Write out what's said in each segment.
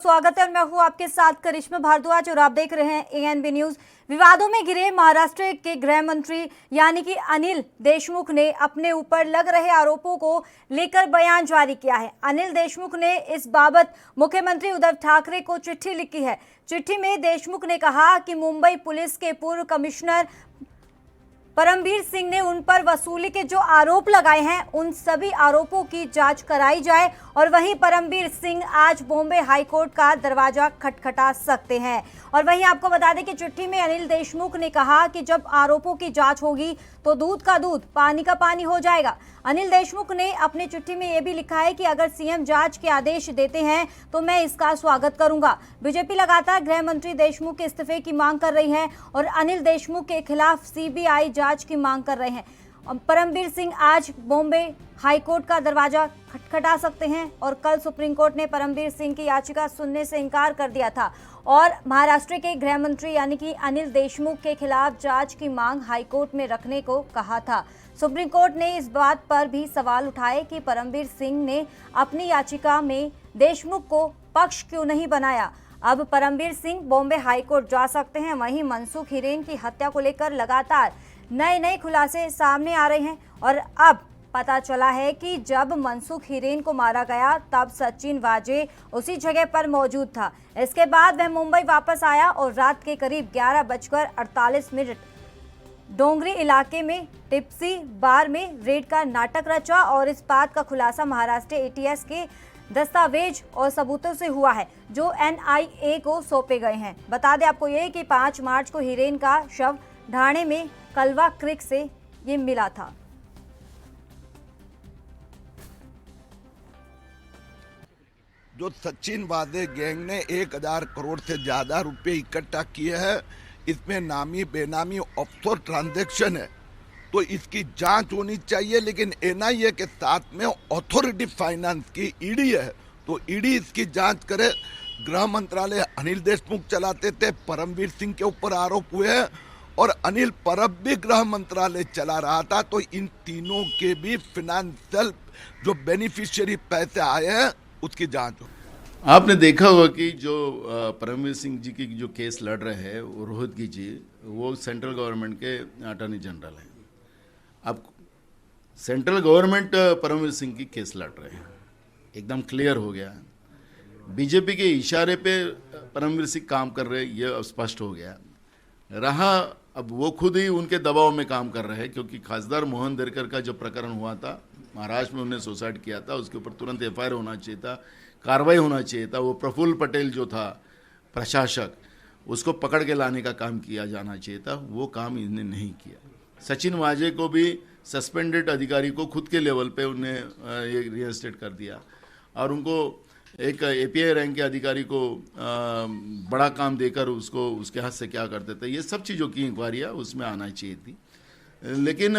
स्वागत है और मैं हूं आपके साथ करिश्मा भारद्वाज और आप देख रहे हैं एएनबी न्यूज। विवादों में घिरे महाराष्ट्र के गृह मंत्री यानी कि अनिल देशमुख ने अपने ऊपर लग रहे आरोपों को लेकर बयान जारी किया है। अनिल देशमुख ने इस बाबत मुख्यमंत्री उद्धव ठाकरे को चिट्ठी लिखी है। चिट्ठी में देशमुख ने कहा कि मुंबई पुलिस के पूर्व कमिश्नर परमबीर सिंह ने उन पर वसूली के जो आरोप लगाए हैं उन सभी आरोपों की जांच कराई जाए और वहीं परमबीर सिंह आज बॉम्बे हाईकोर्ट का दरवाजा खटखटा सकते हैं। और वहीं आपको बता दें कि चिट्ठी में अनिल देशमुख ने कहा कि जब आरोपों की जांच होगी तो दूध का दूध पानी का पानी हो जाएगा। अनिल देशमुख ने अपनी चिट्ठी में यह भी लिखा है कि अगर सीएम जांच के आदेश देते हैं तो मैं इसका स्वागत करूंगा। बीजेपी लगातार गृह मंत्री देशमुख के इस्तीफे की मांग कर रही है और अनिल देशमुख के खिलाफ सीबीआई जांच की मांग कर रहे हैं। परमबीर सिंह आज बॉम्बे हाईकोर्ट का दरवाजा खटखटा सकते हैं और कल सुप्रीम कोर्ट ने परमबीर सिंह की याचिका सुनने से इनकार कर दिया था और महाराष्ट्र के गृह मंत्री यानी कि अनिल देशमुख के खिलाफ जांच की मांग हाईकोर्ट में रखने को कहा था। सुप्रीम कोर्ट ने इस बात पर भी सवाल उठाए कि परमबीर सिंह ने अपनी याचिका में देशमुख को पक्ष क्यों नहीं बनाया। अब परमबीर सिंह बॉम्बे हाईकोर्ट जा सकते हैं। वहीं मनसुख हिरेन की हत्या को लेकर लगातार नए खुलासे सामने आ रहे हैं और अब पता चला है कि जब मनसुख हिरेन को मारा गया तब सचिन वाजे उसी जगह पर मौजूद था। इसके बाद वह मुंबई वापस आया और रात के करीब 11:48 डोंगरी इलाके में टिप्सी बार में रेड का नाटक रचा और इस बात का खुलासा महाराष्ट्र एटीएस के दस्तावेज और सबूतों से हुआ है जो एनआईए को सौंपे गए हैं। बता दें आपको ये कि 5 मार्च को हिरेन का शव ढाणे में कलवा क्रिक से ये मिला था। जो सचिन वाजे गैंग ने 1000 करोड़ से ज्यादा रुपए इकट्ठा किए हैं, इसमें नामी बेनामी ऑफशोर ट्रांजैक्शन है, तो इसकी जांच होनी चाहिए। लेकिन एनआईए के साथ में अथॉरिटी फाइनेंस की ईडी है, तो ईडी इसकी जांच करे। गृह मंत्रालय अनिल देशमुख चलाते थे, परमबीर सिंह के ऊपर आरोप हुए हैं और अनिल परब भी गृह मंत्रालय चला रहा था, तो इन तीनों के भी फाइनेंशियल जो बेनिफिशियरी पैसे आए हैं उसकी जांच हो। आपने देखा होगा कि जो परमवीर सिंह जी की जो केस लड़ रहे हैं वो रोहितगी जी, वो सेंट्रल गवर्नमेंट के अटॉर्नी जनरल हैं। अब सेंट्रल गवर्नमेंट परमवीर सिंह की केस लड़ रहे हैं, एकदम क्लियर हो गया। बीजेपी के इशारे पे परमवीर सिंह काम कर रहे हैं, ये स्पष्ट हो गया रहा। अब वो खुद ही उनके दबाव में काम कर रहे हैं, क्योंकि खासदार मोहन देरकर का जो प्रकरण हुआ था महाराष्ट्र में, उन्हें सुसाइड किया था, उसके ऊपर तुरंत एफआईआर होना चाहिए था, कार्रवाई होना चाहिए था। वो प्रफुल्ल पटेल जो था प्रशासक, उसको पकड़ के लाने का काम किया जाना चाहिए था, वो काम इन्हें नहीं किया। सचिन वाजे को भी सस्पेंडेड अधिकारी को खुद के लेवल पे उन्हें रिइंस्टेट कर दिया और उनको एक एपीआई रैंक के अधिकारी को बड़ा काम देकर उसको उसके हाथ से क्या करते थे, ये सब चीज़ों की इंक्वायरियाँ उसमें आना चाहिए थी। लेकिन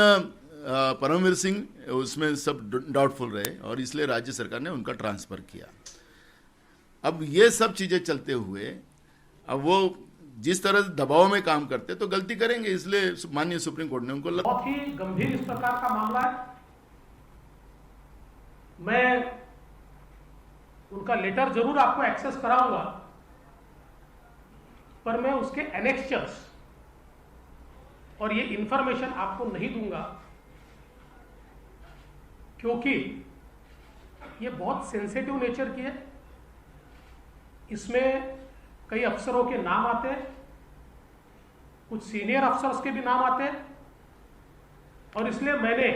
परमवीर सिंह उसमें सब डाउटफुल रहे और इसलिए राज्य सरकार ने उनका ट्रांसफ़र किया। अब ये सब चीज़ें चलते हुए अब वो जिस तरह दबाव में काम करते तो गलती करेंगे, इसलिए माननीय सुप्रीम कोर्ट ने उनको बहुत ही गंभीर इस प्रकार का मामला है। मैं उनका लेटर जरूर आपको एक्सेस कराऊंगा, पर मैं उसके एनेक्चर्स और ये इंफॉर्मेशन आपको नहीं दूंगा, क्योंकि ये बहुत सेंसिटिव नेचर की है। इसमें कई अफसरों के नाम आते हैं, कुछ सीनियर अफसर्स के भी नाम आते हैं और इसलिए मैंने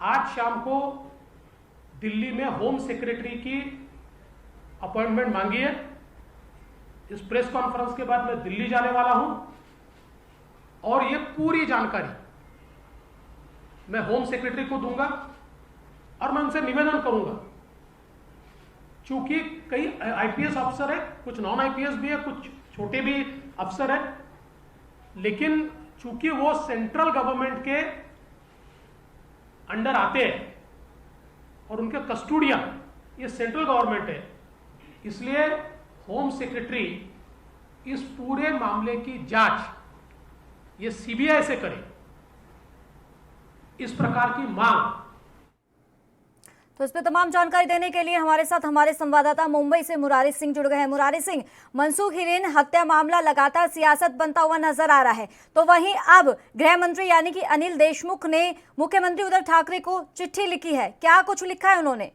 आज शाम को दिल्ली में होम सेक्रेटरी की अपॉइंटमेंट मांगी है। इस प्रेस कॉन्फ्रेंस के बाद मैं दिल्ली जाने वाला हूं और ये पूरी जानकारी मैं होम सेक्रेटरी को दूंगा और मैं उनसे निवेदन करूंगा, चूंकि कई आईपीएस अफसर है, कुछ नॉन आईपीएस भी है, कुछ छोटे भी अफसर है, लेकिन चूंकि वो सेंट्रल गवर्नमेंट के अंडर आते हैं और उनके कस्टोडियन ये सेंट्रल गवर्नमेंट है, इसलिए होम सेक्रेटरी इस पूरे मामले की जांच ये सीबीआई से करे, इस प्रकार की मांग तो इस पर तमाम जानकारी देने के लिए हमारे साथ हमारे संवाददाता मुंबई से मुरारी सिंह जुड़ गए हैं। मुरारी सिंह, मनसूख हिरेन हत्या मामला लगातार सियासत बनता हुआ नजर आ रहा है, तो वहीं अब गृह मंत्री यानी कि अनिल देशमुख ने मुख्यमंत्री उद्धव ठाकरे को चिट्ठी लिखी है। क्या कुछ लिखा है उन्होंने?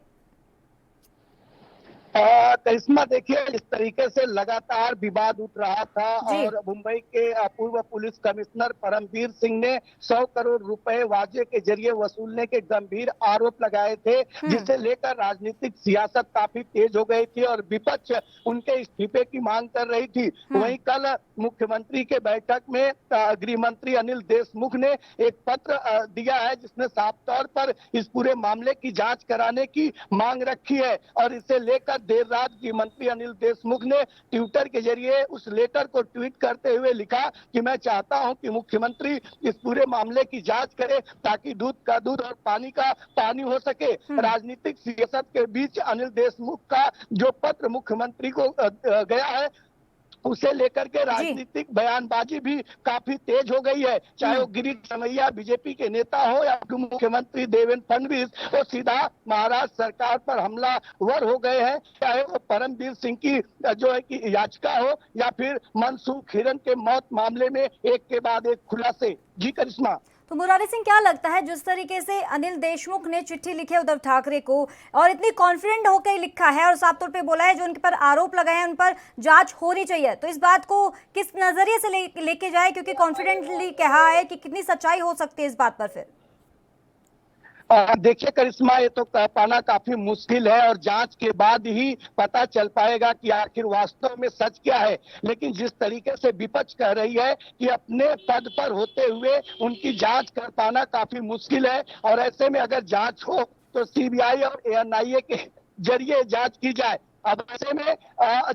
करिश्मा, देखिए, इस तरीके से लगातार विवाद उठ रहा था और मुंबई के पूर्व पुलिस कमिश्नर परमवीर सिंह ने 100 करोड़ रुपए वाजे के जरिए वसूलने के गंभीर आरोप लगाए थे, जिसे लेकर राजनीतिक सियासत काफी तेज हो गई थी और विपक्ष उनके इस्तीफे की मांग कर रही थी। वहीं कल मुख्यमंत्री के बैठक में गृह मंत्री अनिल देशमुख ने एक पत्र दिया है, जिसमें साफ तौर पर इस पूरे मामले की जांच कराने की मांग रखी है और इसे लेकर देर रात गृह मंत्री अनिल देशमुख ने ट्विटर के जरिए उस लेटर को ट्वीट करते हुए लिखा कि मैं चाहता हूं कि मुख्यमंत्री इस पूरे मामले की जांच करे ताकि दूध का दूध और पानी का पानी हो सके। राजनीतिक सियासत के बीच अनिल देशमुख का जो पत्र मुख्यमंत्री को गया है, उसे लेकर के राजनीतिक बयानबाजी भी काफी तेज हो गई है। चाहे वो गिरीश समैया बीजेपी के नेता हो या मुख्यमंत्री देवेंद्र फडणवीस, वो सीधा महाराष्ट्र सरकार पर हमलावर हो गए हैं। चाहे वो परमवीर सिंह की जो है कि याचिका हो या फिर मनसूख हिरेन के मौत मामले में एक के बाद एक खुलासे। जी करिश्मा। तो मुरारी सिंह, क्या लगता है जिस तरीके से अनिल देशमुख ने चिट्ठी लिखी है उद्धव ठाकरे को और इतनी कॉन्फिडेंट होकर लिखा है और साफ तौर पे बोला है जो उनके पर आरोप लगाए हैं उन पर जांच होनी चाहिए, तो इस बात को किस नजरिए से लेके जाए, क्योंकि कॉन्फिडेंटली कहा है कि कितनी सच्चाई हो सकती है इस बात पर? फिर देखिए करिश्मा, ये तो कह पाना काफी मुश्किल है और जांच के बाद ही पता चल पाएगा कि आखिर वास्तव में सच क्या है। लेकिन जिस तरीके से विपक्ष कह रही है कि अपने पद पर होते हुए उनकी जांच कर पाना काफी मुश्किल है और ऐसे में अगर जांच हो तो सीबीआई और एएनआईए के जरिए जांच की जाए। अब ऐसे में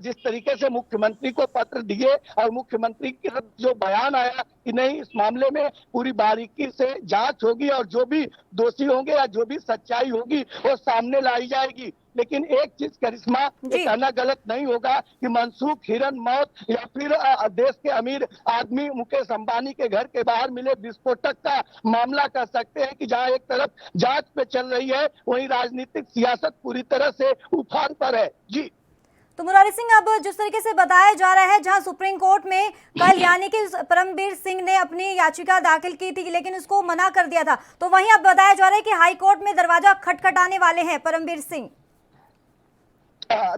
जिस तरीके से मुख्यमंत्री को पत्र दिए और मुख्यमंत्री की तरफ जो बयान आया कि नहीं, इस मामले में पूरी बारीकी से जांच होगी और जो भी दोषी होंगे या जो भी सच्चाई होगी वो सामने लाई जाएगी। लेकिन एक चीज करिश्मा, ये कहना गलत नहीं होगा कि मनसूख हिरेन मौत या फिर देश के अमीर आदमी मुकेश अंबानी के घर के बाहर मिले विस्फोटक का मामला कर सकते हैं कि जहां एक तरफ जांच पे चल रही है वहीं राजनीतिक सियासत पूरी तरह से उफान पर है। जी। तो मुरारी सिंह, अब जिस तरीके से बताया जा रहा है, जहां सुप्रीम कोर्ट में कल यानी कि परमवीर सिंह ने अपनी याचिका दाखिल की थी लेकिन उसको मना कर दिया था, तो वहीं अब बताया जा रहा है कि हाई कोर्ट में दरवाजा खटखटाने वाले हैं परमवीर सिंह।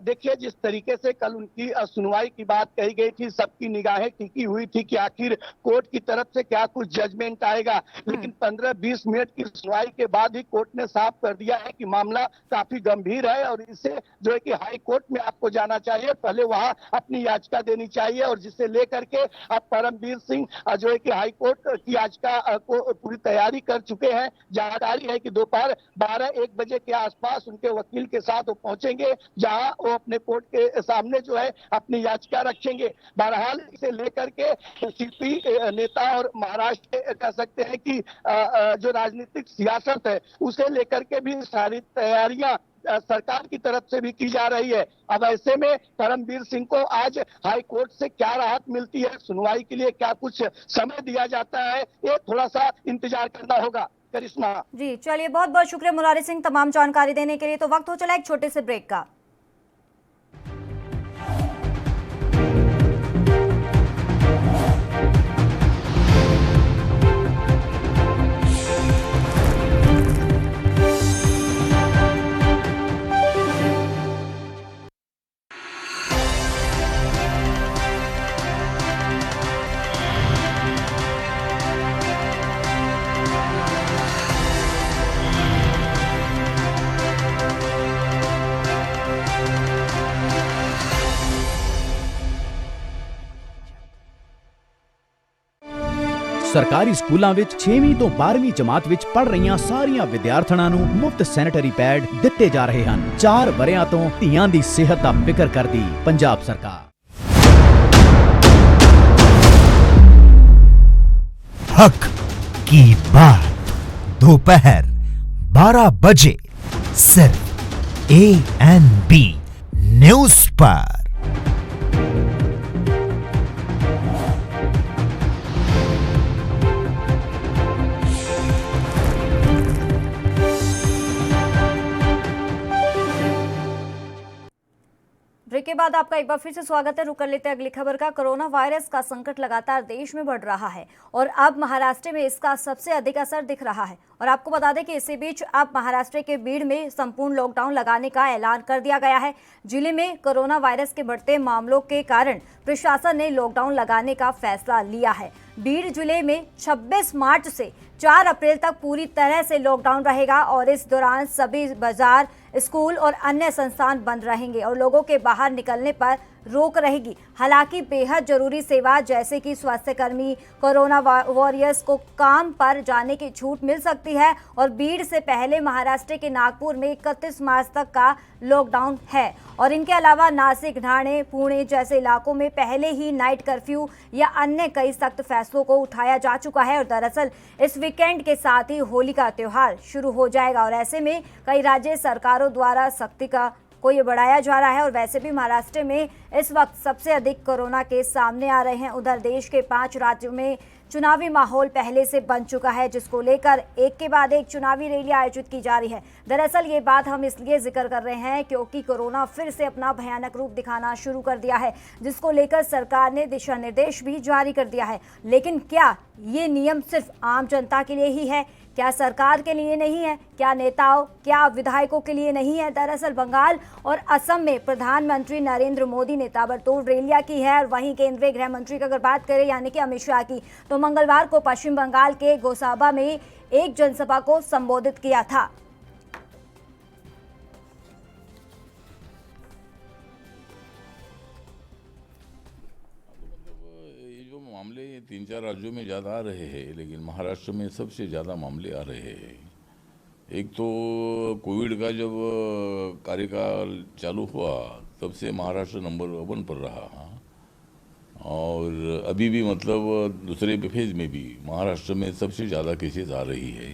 देखिए, जिस तरीके से कल उनकी सुनवाई की बात कही गई थी, सबकी निगाहें टिकी हुई थी कि आखिर कोर्ट की तरफ से क्या कुछ जजमेंट आएगा। लेकिन 15-20 मिनट की सुनवाई के बाद ही कोर्ट ने साफ कर दिया है कि मामला काफी गंभीर है और इसे जो है कि हाई कोर्ट में आपको जाना चाहिए, पहले वहां अपनी याचिका देनी चाहिए और जिसे लेकर के अब परमवीर सिंह जो है कि हाई कोर्ट की याचिका को पूरी तैयारी कर चुके हैं। जानकारी है कि दोपहर 12-1 बजे के आसपास उनके वकील के साथ वो पहुंचेंगे, जहां वो अपने कोर्ट के सामने जो है अपनी याचिका रखेंगे। बहरहाल इसे लेकर के सीपी नेता और महाराष्ट्र कह सकते हैं कि जो राजनीतिक सियासत है उसे लेकर के भी सारी तैयारियां सरकार की तरफ से भी की जा रही है। अब ऐसे में परमवीर सिंह को आज हाई कोर्ट से क्या राहत मिलती है, सुनवाई के लिए क्या कुछ समय दिया जाता है, ये थोड़ा सा इंतजार करना होगा। करिश्मा जी, चलिए, बहुत बहुत शुक्रिया मुरारी सिंह तमाम जानकारी देने के लिए। तो वक्त हो चला एक छोटे से ब्रेक का। ਸਰਕਾਰੀ ਸਕੂਲਾਂ ਵਿੱਚ 6ਵੀਂ ਤੋਂ 12ਵੀਂ ਜਮਾਤ ਵਿੱਚ ਪੜ੍ਹ ਰਹੀਆਂ ਸਾਰੀਆਂ ਵਿਦਿਆਰਥਣਾਂ ਨੂੰ ਮੁਫਤ ਸੈਨੀਟਰੀ ਪੈਡ ਦਿੱਤੇ ਜਾ ਰਹੇ ਹਨ। 4 ਵਰਿਆਂ ਤੋਂ ਧੀਆਂ ਦੀ ਸਿਹਤ ਦਾ ਫਿਕਰ ਕਰਦੀ ਪੰਜਾਬ ਸਰਕਾਰ। हक की बात दोपहर 12 बजे सिर्फ ANB न्यूज पर। के बाद आपका एक बार फिर से स्वागत है। रुक कर लेते हैं अगली खबर का। कोरोना वायरस का संकट लगातार देश में बढ़ रहा है और अब महाराष्ट्र में इसका सबसे अधिक असर दिख रहा है। और आपको बता दें कि इसी बीच अब महाराष्ट्र के बीड़ में संपूर्ण लॉकडाउन लगाने का ऐलान कर दिया गया है। जिले में कोरोना वायरस के बढ़ते मामलों के कारण प्रशासन ने लॉकडाउन लगाने का फैसला लिया है। बीड़ जिले में 26 मार्च से 4 अप्रैल तक पूरी तरह से लॉकडाउन रहेगा और इस दौरान सभी बाजार, स्कूल और अन्य संस्थान बंद रहेंगे और लोगों के बाहर निकलने पर रोक रहेगी। हालांकि बेहद जरूरी सेवा जैसे कि स्वास्थ्यकर्मी, कोरोना वॉरियर्स को काम पर जाने की छूट मिल सकती है। और बीड़ से पहले महाराष्ट्र के नागपुर में 31 मार्च तक का लॉकडाउन है और इनके अलावा नासिक, ठाणे, पुणे जैसे इलाकों में पहले ही नाइट कर्फ्यू या अन्य कई सख्त फैसलों को उठाया जा चुका है। और दरअसल इस वीकेंड के साथ ही होली का त्योहार शुरू हो जाएगा और ऐसे में कई राज्य सरकारों द्वारा सख्ती का को ये बढ़ाया जा रहा है। और वैसे भी महाराष्ट्र में इस वक्त सबसे अधिक कोरोना केस सामने आ रहे हैं। उधर देश के 5 राज्यों में चुनावी माहौल पहले से बन चुका है, जिसको लेकर एक के बाद एक चुनावी रैली आयोजित की जा रही है। दरअसल ये बात हम इसलिए जिक्र कर रहे हैं क्योंकि कोरोना फिर से अपना भयानक रूप दिखाना शुरू कर दिया है, जिसको लेकर सरकार ने दिशा निर्देश भी जारी कर दिया है। लेकिन क्या ये नियम सिर्फ आम जनता के लिए ही है? क्या सरकार के लिए नहीं है? क्या नेताओं, क्या विधायकों के लिए नहीं है? दरअसल बंगाल और असम में प्रधानमंत्री नरेंद्र मोदी ने ताबड़तोड़ रैलियां की है और वहीं केंद्रीय गृह मंत्री की अगर बात करें यानी कि अमित शाह की, तो मंगलवार को पश्चिम बंगाल के गोसाबा में एक जनसभा को संबोधित किया था। मामले 3-4 राज्यों में ज़्यादा आ रहे हैं, लेकिन महाराष्ट्र में सबसे ज़्यादा मामले आ रहे हैं। एक तो कोविड का जब कार्यकाल चालू हुआ तब से महाराष्ट्र नंबर 1 पर रहा और अभी भी मतलब दूसरे फेज में भी महाराष्ट्र में सबसे ज़्यादा केसेस आ रही है।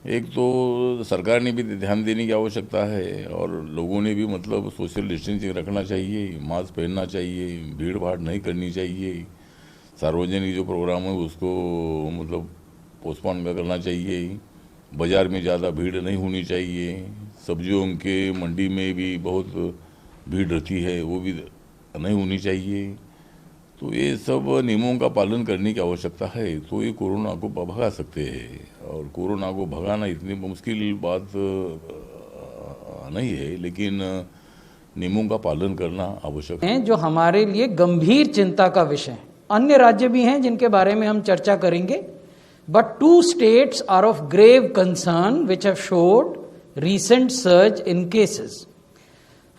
एक तो सरकार ने भी ध्यान देने की आवश्यकता है और लोगों ने भी मतलब सोशल डिस्टेंसिंग रखना चाहिए, मास्क पहनना चाहिए, भीड़ भाड़ नहीं करनी चाहिए, सार्वजनिक जो प्रोग्राम है उसको मतलब पोस्टपोन करना चाहिए, बाज़ार में ज़्यादा भीड़ नहीं होनी चाहिए, सब्जियों के मंडी में भी बहुत भीड़ रहती है वो भी नहीं होनी चाहिए। तो ये सब नियमों का पालन करने की आवश्यकता है, तो ये कोरोना को भगा सकते हैं। और कोरोना को भगाना इतनी मुश्किल बात नहीं है, लेकिन नियमों का पालन करना आवश्यक है, जो हमारे लिए गंभीर चिंता का विषय है। अन्य राज्य भी हैं जिनके बारे में हम चर्चा करेंगे, but 2 states are of grave concern which have showed recent surge in cases.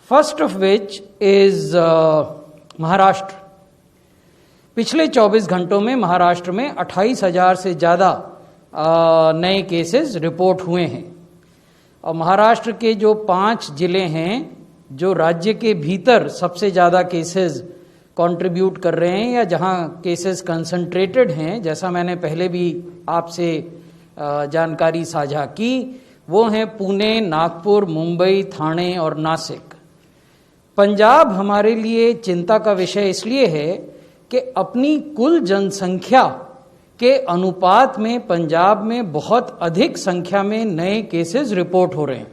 First of which is Maharashtra. पिछले 24 घंटों में महाराष्ट्र में 28,000 से ज़्यादा नए केसेस रिपोर्ट हुए हैं और महाराष्ट्र के जो 5 जिले हैं जो राज्य के भीतर सबसे ज़्यादा केसेस कंट्रीब्यूट कर रहे हैं या जहां केसेस कंसंट्रेटेड हैं, जैसा मैंने पहले भी आपसे जानकारी साझा की, वो हैं पुणे, नागपुर, मुंबई, ठाणे और नासिक। पंजाब हमारे लिए चिंता का विषय इसलिए है कि अपनी कुल जनसंख्या के अनुपात में पंजाब में बहुत अधिक संख्या में नए केसेस रिपोर्ट हो रहे हैं।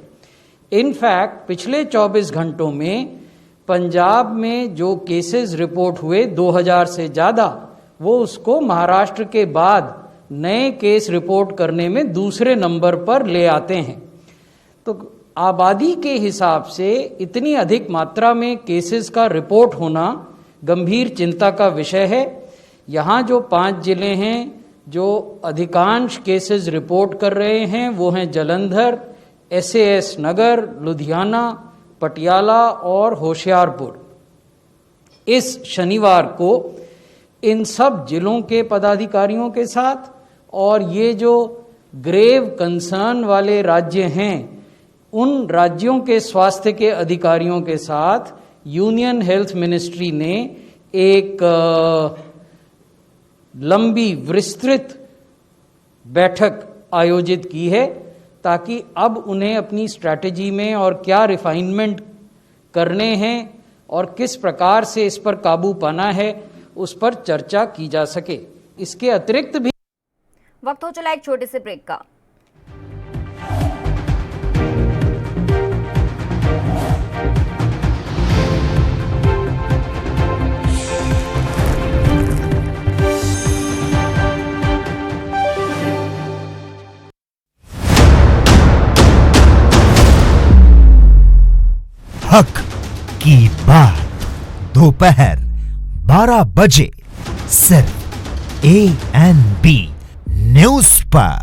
इनफैक्ट पिछले 24 घंटों में पंजाब में जो केसेस रिपोर्ट हुए 2000 से ज़्यादा, वो उसको महाराष्ट्र के बाद नए केस रिपोर्ट करने में दूसरे नंबर पर ले आते हैं। तो आबादी के हिसाब से इतनी अधिक मात्रा में केसेस का रिपोर्ट होना गंभीर चिंता का विषय है। यहाँ जो 5 जिले हैं जो अधिकांश केसेस रिपोर्ट कर रहे हैं वो हैं जलंधर, SAS नगर, लुधियाना, पटियाला और होशियारपुर। इस शनिवार को इन सब जिलों के पदाधिकारियों के साथ और ये जो ग्रेव कंसर्न वाले राज्य हैं उन राज्यों के स्वास्थ्य के अधिकारियों के साथ यूनियन हेल्थ मिनिस्ट्री ने एक लंबी विस्तृत बैठक आयोजित की है ताकि अब उन्हें अपनी स्ट्रैटेजी में और क्या रिफाइनमेंट करने हैं और किस प्रकार से इस पर काबू पाना है उस पर चर्चा की जा सके। इसके अतिरिक्त भी वक्त हो चला एक छोटे से ब्रेक का। हक की बात दोपहर 12 बजे सिर्फ ANB न्यूज़ पर।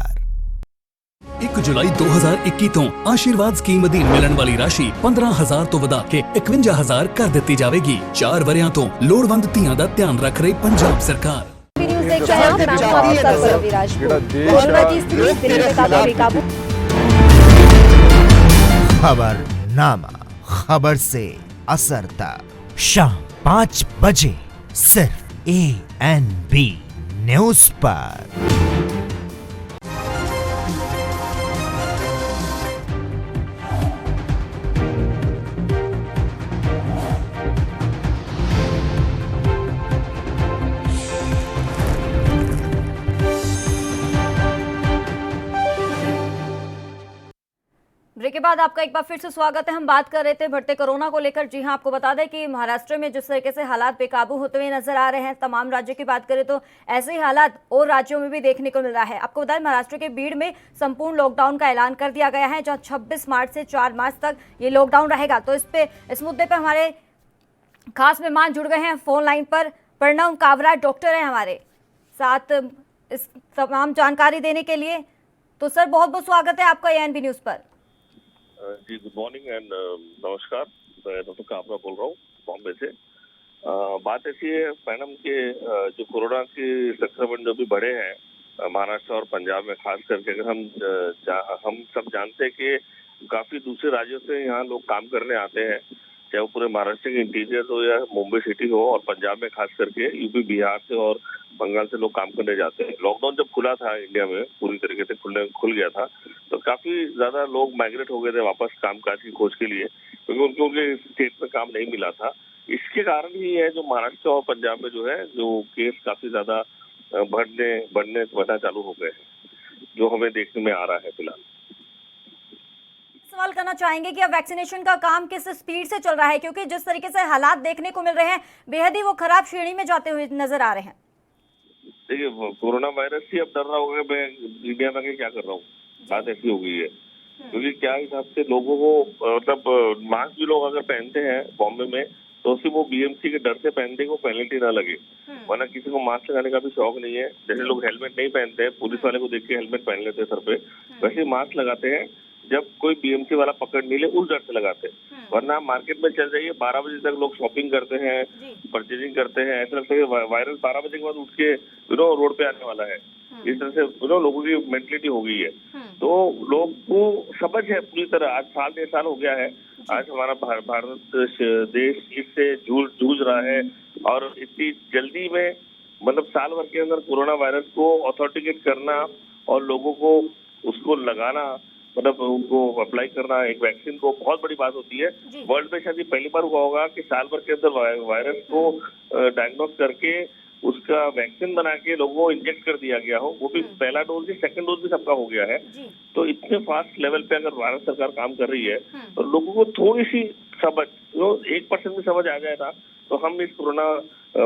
1 ਜੁਲਾਈ 2021 ਤੋਂ ਆਸ਼ੀਰਵਾਦ ਸਕੀਮ ਅਧੀਨ ਮਿਲਣ ਵਾਲੀ ਰਾਸ਼ੀ 15,000 ਤੋਂ ਵਧਾ ਕੇ 51,000 ਕਰ ਦਿੱਤੀ ਜਾਵੇਗੀ। 4 ਵਰਿਆਂ ਤੋਂ ਲੋੜਵੰਦ ਧੀਆਂ ਦਾ ਧਿਆਨ ਰੱਖ ਰਹੀ ਪੰਜਾਬ ਸਰਕਾਰ। न्यूज़ देख रहे हैं आप, नाम है आपका सरवी राजपूत। कोरोना की स्थिति दिल्ली में काफी बेकाबू। खबरनामा, खबर से असर तक शाम 5 बजे सिर्फ ANB न्यूज़ पर। ब्रेक के बाद आपका एक बार फिर से स्वागत है। हम बात कर रहे थे बढ़ते कोरोना को लेकर। जी हां, आपको बता दें कि महाराष्ट्र में जिस तरीके से हालात बेकाबू होते हुए नजर आ रहे हैं, तमाम राज्यों की बात करें तो ऐसे ही हालात और राज्यों में भी देखने को मिल रहा है। आपको बताएं, महाराष्ट्र के बीड़ में संपूर्ण लॉकडाउन का ऐलान कर दिया गया है, जहां 26 मार्च से 4 मार्च तक ये लॉकडाउन रहेगा। तो इस मुद्दे पर हमारे खास मेहमान जुड़ गए हैं फोन लाइन पर। प्रणव कावरा डॉक्टर है हमारे साथ इस तमाम जानकारी देने के लिए। तो सर, बहुत बहुत स्वागत है आपका ANB न्यूज़ पर। जी, गुड मॉर्निंग एंड नमस्कार। मैं डॉक्टर काबरा बोल रहा हूँ बॉम्बे से। बात ऐसी है मैडम के जो कोरोना के संक्रमण जो भी बढ़े हैं महाराष्ट्र और पंजाब में खास करके, अगर हम सब जानते हैं कि काफी दूसरे राज्यों से यहाँ लोग काम करने आते हैं, चाहे वो पूरे महाराष्ट्र के इंटीरियर हो या मुंबई सिटी हो, और पंजाब में खास करके यूपी बिहार से और बंगाल से लोग काम करने जाते हैं। लॉकडाउन जब खुला था इंडिया में पूरी तरीके से खुल गया था, तो काफी ज्यादा लोग माइग्रेट हो गए थे वापस कामकाज की खोज के लिए, क्योंकि उनके स्टेट में काम नहीं मिला था। इसके कारण ही है जो महाराष्ट्र और पंजाब में जो है जो केस काफी ज्यादा बढ़ना चालू हो गए हैं, जो हमें देखने में आ रहा है फिलहाल। सवाल करना चाहेंगे कि अब वैक्सीनेशन का काम किस स्पीड से चल रहा है, क्योंकि जिस तरीके से हालात देखने को मिल रहे हैं बेहद ही वो खराब श्रेणी में जाते हुए नजर आ रहे हैं। देखिए, कोरोना वायरस ही अब डर रहा होगा मैं इंडिया में क्या कर रहा हूँ, बात ऐसी हो गई है। क्योंकि क्या हिसाब से लोगों को मतलब मास्क भी लोग अगर पहनते हैं बॉम्बे में, तो सिर्फ वो BMC के डर से पहनते को पेनल्टी ना लगे, वरना किसी को मास्क लगाने का भी शौक नहीं है। जैसे लोग हेलमेट नहीं पहनते हैं, पुलिस वाले को देख के हेलमेट पहन लेते हैं सर पे, वैसे मास्क लगाते हैं जब कोई BMC वाला पकड़ नहीं ले, उस डर से लगाते हैं। वरना मार्केट में चल जाइए, 12 बजे तक लोग शॉपिंग करते हैं, परचेजिंग करते हैं, ऐसा लगता है वायरस 12 बजे के बाद उठ के रोड पे आने वाला है। इस तरह से लोगों की मेंटलिटी हो गई है। तो लोग को समझ है पूरी तरह। आज 1.5 साल हो गया है, आज हमारा भारत देश इससे जूझ रहा है, और इतनी जल्दी में मतलब साल भर के अंदर कोरोना वायरस को ऑथेंटिकेट करना और लोगों को उसको लगाना, मतलब उनको अप्लाई करना एक वैक्सीन को, बहुत बड़ी बात होती है। वर्ल्ड में शायद पहली बार हुआ होगा कि साल भर के अंदर वायरस को डायग्नोस करके उसका वैक्सीन बना के लोगों को इंजेक्ट कर दिया गया हो, वो भी पहला डोज भी सेकंड डोज भी सबका हो गया है। तो इतने फास्ट लेवल पे अगर भारत सरकार काम कर रही है, तो लोगों को थोड़ी सी समझ, 1% भी समझ आ जाए ना, तो हम इस कोरोना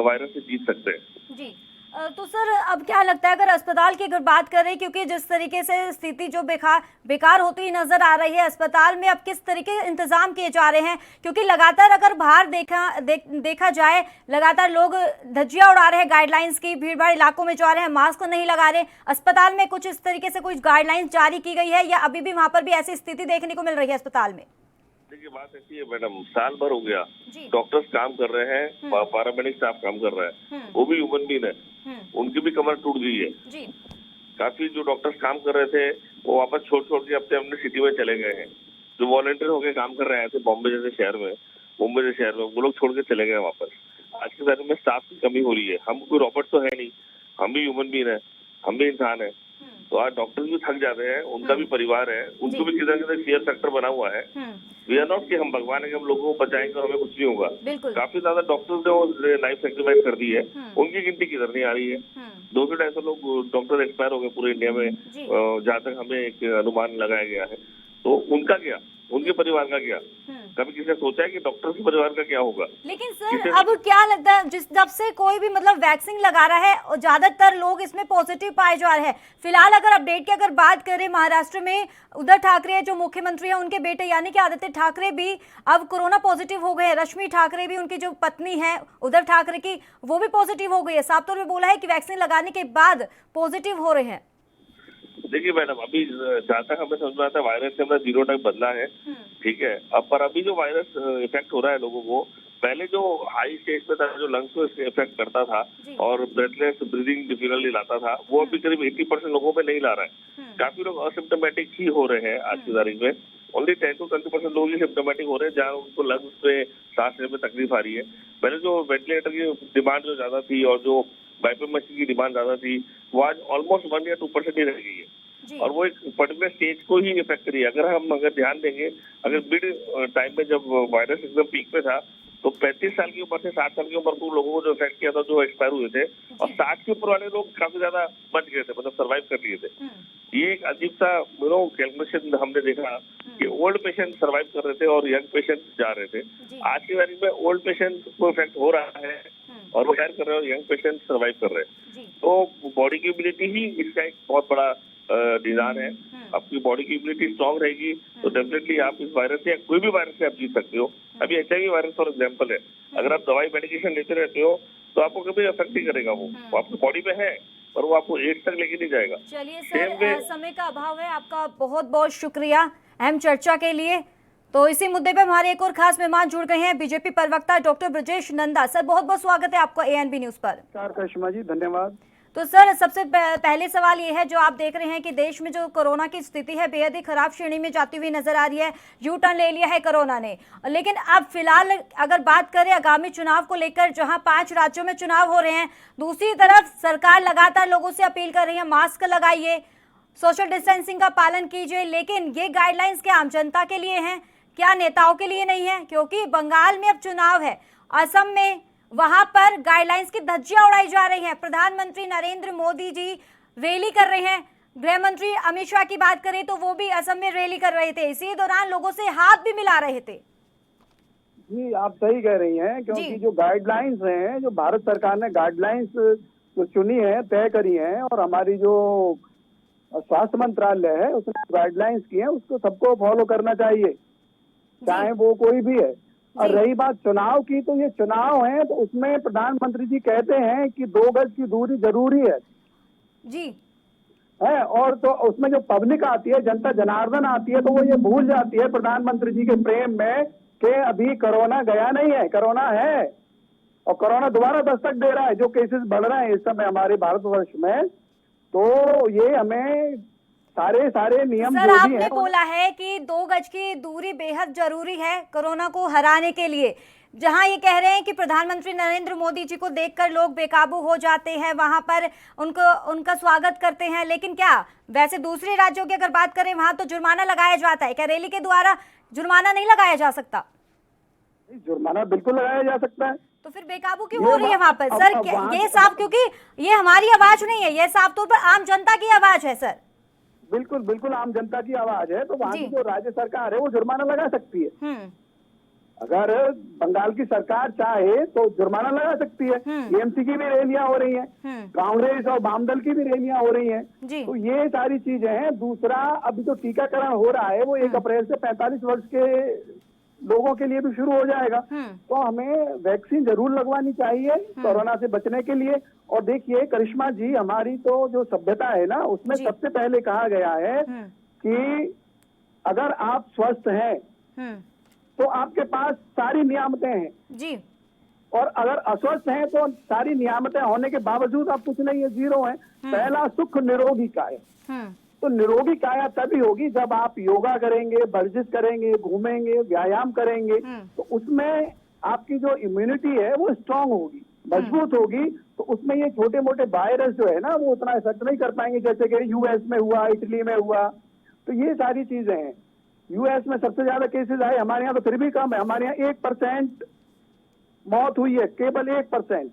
वायरस से जीत सकते हैं। जी, तो सर अब क्या लगता है, अगर अस्पताल की अगर बात करें, क्योंकि जिस तरीके से स्थिति जो बेकार होती हुई नजर आ रही है अस्पताल में, अब किस तरीके के इंतजाम किए जा रहे हैं? क्योंकि लगातार अगर बाहर देखा जाए, लगातार लोग धज्जियां उड़ा रहे हैं गाइडलाइंस की, भीड़ भाड़ इलाकों में जा रहे हैं, मास्क नहीं लगा रहे। अस्पताल में कुछ इस तरीके से कुछ गाइडलाइंस जारी की गई है, या अभी भी वहां पर भी ऐसी स्थिति देखने को मिल रही है अस्पताल में? देखिए, बात ऐसी है मैडम, साल भर हो गया डॉक्टर्स काम कर रहे हैं, पैरामेडिक स्टाफ काम कर रहा है, वो भी ह्यूमन बीइंग है, उनकी भी कमर टूट गई है। काफी जो डॉक्टर्स काम कर रहे थे वो वापस छोड़ के अपने सिटी में चले गए हैं। जो वॉलंटियर होकर काम कर रहे थे बॉम्बे जैसे शहर में, मुंबई जैसे शहर में, वो लोग छोड़ के चले गए वापस। आज के समय में स्टाफ की कमी हो रही है। हम कोई रॉबोट तो है नहीं, हम भी ह्यूमन बीइंग है, हम भी इंसान है। तो आज डॉक्टर्स भी थक जाते हैं, उनका भी परिवार है, उनको भी किधर किधर फेयर फैक्टर बना हुआ है। वी आर नॉट कि हम भगवान है कि हम लोगों को बचाएंगे और हमें कुछ नहीं होगा। काफी ज्यादा डॉक्टर्स ने लाइफ सेक्रीफाइस कर दी है, उनकी गिनती किधर नहीं आ रही है। 200-250 लोग डॉक्टर एक्सपायर हो गए पूरे इंडिया में, जहाँ तक हमें एक अनुमान लगाया गया है। तो उनका क्या, उनके परिवार का क्या? कभी किसी ने सोचा है कि डॉक्टर के परिवार का क्या होगा? लेकिन सर अब क्या लगता है, जब से कोई भी मतलब वैक्सीन लगा रहा है और ज्यादातर लोग इसमें पॉजिटिव पाए जा रहे हैं। फिलहाल अगर अपडेट की अगर बात करें, महाराष्ट्र में उद्धव ठाकरे जो मुख्यमंत्री हैं, उनके बेटे यानी कि आदित्य ठाकरे भी अब कोरोना पॉजिटिव हो गए हैं। रश्मि ठाकरे भी, उनकी जो पत्नी है उद्धव ठाकरे की, वो भी पॉजिटिव हो गई है। साफ तौर पर बोला है कि वैक्सीन लगाने के बाद पॉजिटिव हो रहे हैं। देखिए मैडम, अभी जहाँ तक हमें समझ में आता है वायरस से हमें जीरो टाइम बदला है, ठीक है। अब पर अभी जो वायरस इफेक्ट हो रहा है लोगों को, पहले जो हाई स्टेज पे था, जो लंग्स को इफेक्ट करता था और ब्रेथलेस ब्रीदिंग डिफिकल्टी लाता था, वो अभी करीब 80% लोगों पे नहीं ला रहा है। काफी लोग असिम्टोमेटिक ही हो रहे हैं आज की तारीख में। ओनली 10 to 20% लोग ही सिम्टोमेटिक हो रहे हैं, जहाँ उनको लंग्स पे सांस लेने में तकलीफ आ रही है। पहले जो वेंटिलेटर की डिमांड जो ज्यादा थी और जो बाइपेप मशीन की डिमांड ज्यादा थी, वो आज ऑलमोस्ट 1 या 2% ही रह गई है। और वो एक पर्टिकुलर स्टेज को ही इफेक्ट करी है। अगर ध्यान देंगे, अगर मिड टाइम में जब वायरस एकदम पीक पे था, तो 35 साल की उम्र से 60 साल की उम्र को लोगों को जो इफेक्ट किया था, जो एक्सपायर हुए थे, और 60 के ऊपर वाले लोग काफी ज्यादा बच गए थे, मतलब सर्वाइव कर लिए थे। ये एक अजीब सा कैलकुलेशन हमने देखा कि ओल्ड पेशेंट सर्वाइव कर रहे थे और यंग पेशेंट जा रहे थे। आज की तारीख में ओल्ड पेशेंट को इफेक्ट हो रहा है और वो शेयर कर रहे हैं और यंग पेशेंट सर्वाइव कर रहे हैं। तो बॉडी की इम्यूनिटी ही इसका एक बहुत बड़ा निदान है। आपकी बॉडी की इम्यूनिटी स्ट्रांग रहेगी तो डेफिनेटली आप इस वायरस से या कोई भी वायरस से आप जीत सकते हो। अभी HIV वायरस फॉर एग्जाम्पल है, अगर आप दवाई मेडिकेशन लेते रहते हो तो आपको कभी अफेक्ट नहीं करेगा, वो आपकी बॉडी में है पर वो आपको एड्स तक लेके नहीं जाएगा। चलिए सर, समय का अभाव है, आपका बहुत बहुत शुक्रिया अहम चर्चा के लिए। तो इसी मुद्दे पे हमारे एक और खास मेहमान जुड़ गए हैं, बीजेपी प्रवक्ता डॉक्टर ब्रजेश नंदा। सर बहुत बहुत स्वागत है आपका ANB न्यूज पर। करिश्मा जी, धन्यवाद। तो सर सबसे पहले सवाल ये है, जो आप देख रहे हैं कि देश में जो कोरोना की स्थिति है बेहद ही खराब श्रेणी में जाती हुई नजर आ रही है, यू टर्न ले लिया है कोरोना ने। लेकिन अब फिलहाल अगर बात करें आगामी चुनाव को लेकर, जहां 5 राज्यों में चुनाव हो रहे हैं, दूसरी तरफ सरकार लगातार लोगों से अपील कर रही है मास्क लगाइए, सोशल डिस्टेंसिंग का पालन कीजिए। लेकिन ये गाइडलाइंस क्या आम जनता के लिए हैं, क्या नेताओं के लिए नहीं है? क्योंकि बंगाल में अब चुनाव है, असम में, वहां पर गाइडलाइंस की धज्जियां उड़ाई जा रही हैं। प्रधानमंत्री नरेंद्र मोदी जी रैली कर रहे हैं, गृह मंत्री अमित शाह की बात करें तो वो भी असम में रैली कर रहे थे, इसी दौरान लोगों से हाथ भी मिला रहे थे। जी आप सही कह रही हैं, क्योंकि जो गाइडलाइंस हैं, जो भारत सरकार ने गाइडलाइंस जो चुनी है, तय करी है, और हमारी जो स्वास्थ्य मंत्रालय है उसने गाइडलाइंस की है, उसको सबको फॉलो करना चाहिए, चाहे वो कोई भी है। और रही बात चुनाव की, तो ये चुनाव है तो उसमें प्रधानमंत्री जी कहते हैं कि 2 गज की दूरी जरूरी है जी है, और तो उसमें जो पब्लिक आती है, जनता जनार्दन आती है, तो वो ये भूल जाती है प्रधानमंत्री जी के प्रेम में कि अभी कोरोना गया नहीं है, कोरोना है और कोरोना दोबारा दस्तक दे रहा है। जो केसेस बढ़ रहे हैं इस समय हमारे भारतवर्ष में, तो ये हमें सारे नियम सर जो भी आपने हैं, बोला है कि 2 गज की दूरी बेहद जरूरी है कोरोना को हराने के लिए। जहां ये कह रहे हैं कि प्रधानमंत्री नरेंद्र मोदी जी को देखकर लोग बेकाबू हो जाते हैं, वहां पर उनका स्वागत करते हैं, लेकिन क्या वैसे दूसरे राज्यों की अगर बात करें वहां तो जुर्माना लगाया जाता है, क्या रैली के द्वारा जुर्माना नहीं लगाया जा सकता? जुर्माना बिल्कुल लगाया जा सकता है। तो फिर बेकाबू क्यों हो रही है वहां पर सर? ये साफ, क्योंकि ये हमारी आवाज नहीं है, ये साफ तौर पर आम जनता की आवाज है सर। बिल्कुल आम जनता की आवाज है, तो वहाँ की जो राज्य सरकार है वो जुर्माना लगा सकती है। अगर बंगाल की सरकार चाहे तो जुर्माना लगा सकती है। टीएमसी की भी रैलियां हो रही हैं, कांग्रेस और वामदल की भी रैलियां हो रही हैं, तो ये सारी चीजें हैं। दूसरा, अभी जो टीकाकरण हो रहा है वो 1 अप्रैल से 45 वर्ष के लोगों के लिए भी शुरू हो जाएगा, तो हमें वैक्सीन जरूर लगवानी चाहिए कोरोना से बचने के लिए। और देखिए करिश्मा जी, हमारी तो जो सभ्यता है ना, उसमें सबसे पहले कहा गया है कि अगर आप स्वस्थ हैं तो आपके पास सारी नियामतें हैं जी, और अगर अस्वस्थ हैं तो सारी नियामतें होने के बावजूद आप कुछ नहीं है, 0 है। पहला सुख निरोगी काया, तो निरोगी काया तभी होगी जब आप योगा करेंगे, वर्जिश करेंगे, घूमेंगे, व्यायाम करेंगे, तो उसमें आपकी जो इम्यूनिटी है वो स्ट्रांग होगी, मजबूत होगी। तो उसमें ये छोटे मोटे वायरस जो है ना वो उतना इफेक्ट नहीं कर पाएंगे, जैसे कि यूएस में हुआ, इटली में हुआ। तो ये सारी चीजें हैं। यूएस में सबसे ज्यादा केसेस आए, हमारे यहाँ तो फिर भी कम है, हमारे यहाँ 1% मौत हुई है, केवल 1%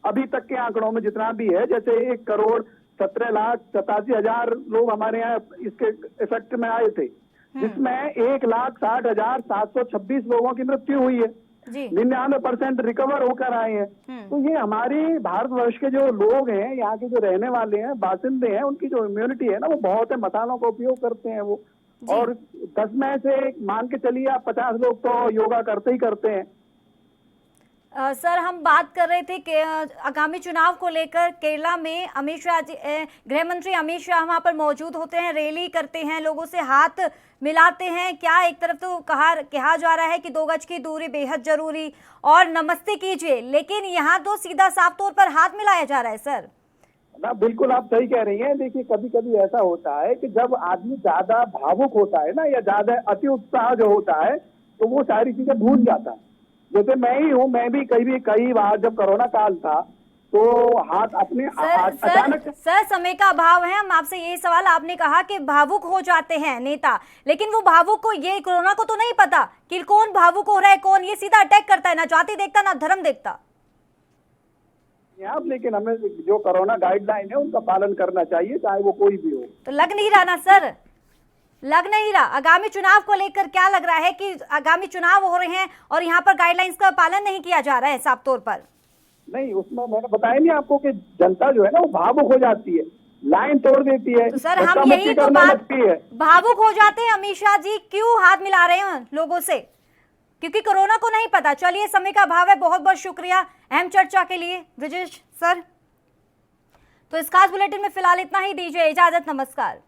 अभी तक के आंकड़ों में जितना भी है। जैसे 1,17,87,000 लोग हमारे यहाँ इसके इफेक्ट में आए थे, जिसमें 1,60,726 लोगों की मृत्यु हुई है, 99% रिकवर होकर आए हैं। तो ये हमारी भारतवर्ष के जो लोग हैं, यहाँ के जो रहने वाले हैं, बासिंदे हैं, उनकी जो इम्यूनिटी है ना वो बहुत है, मसालों का उपयोग करते हैं वो, और 10 में से मान के चलिए आप 50 लोग तो योगा करते ही करते हैं। सर, हम बात कर रहे थे कि आगामी चुनाव को लेकर केरला में अमित शाह जी, गृह मंत्री अमित शाह वहां पर मौजूद होते हैं, रैली करते हैं, लोगों से हाथ मिलाते हैं। क्या एक तरफ तो कहा जा रहा है कि 2 गज की दूरी बेहद जरूरी और नमस्ते कीजिए, लेकिन यहाँ तो सीधा साफ तौर पर हाथ मिलाया जा रहा है सर। ना बिल्कुल आप सही कह रही हैं। देखिए कभी कभी ऐसा होता है कि जब आदमी ज्यादा भावुक होता है ना, या ज्यादा अति उत्साह जो होता है, तो वो सारी चीजें भूल जाता है। जैसे मैं ही हूँ, मैं भी कई बार जब कोरोना काल था तो हाथ अपने अचानक सर समय का अभाव है, हम आपसे यही सवाल, आपने कहा कि भावुक हो जाते हैं नेता, लेकिन वो भावुक को, ये कोरोना को तो नहीं पता कि कौन भावुक हो रहा है, कौन, ये सीधा अटैक करता है, ना जाति देखता ना धर्म देखता। लेकिन हमें जो कोरोना गाइडलाइन है उनका पालन करना चाहिए, चाहे वो कोई भी हो। तो लग नहीं रहा ना सर, लग नहीं रहा। आगामी चुनाव को लेकर क्या लग रहा है कि आगामी चुनाव हो रहे हैं और यहाँ पर गाइडलाइंस का पालन नहीं किया जा रहा है साफ तौर पर? नहीं, उसमें मैंने बताया नहीं आपको कि जनता जो है ना वो भावुक हो जाती है, लाइन तोड़ देती है। तो सर हम यही तो बात, भावुक हो जाते हैं। अमित शाह जी क्यों हाथ मिला रहे हैं लोगों से? क्योंकि कोरोना को नहीं पता। चलिए, समय का अभाव है, बहुत बहुत शुक्रिया अहम चर्चा के लिए ब्रिजेश सर। तो इस खास बुलेटिन में फिलहाल इतना ही, दीजिए इजाजत, नमस्कार।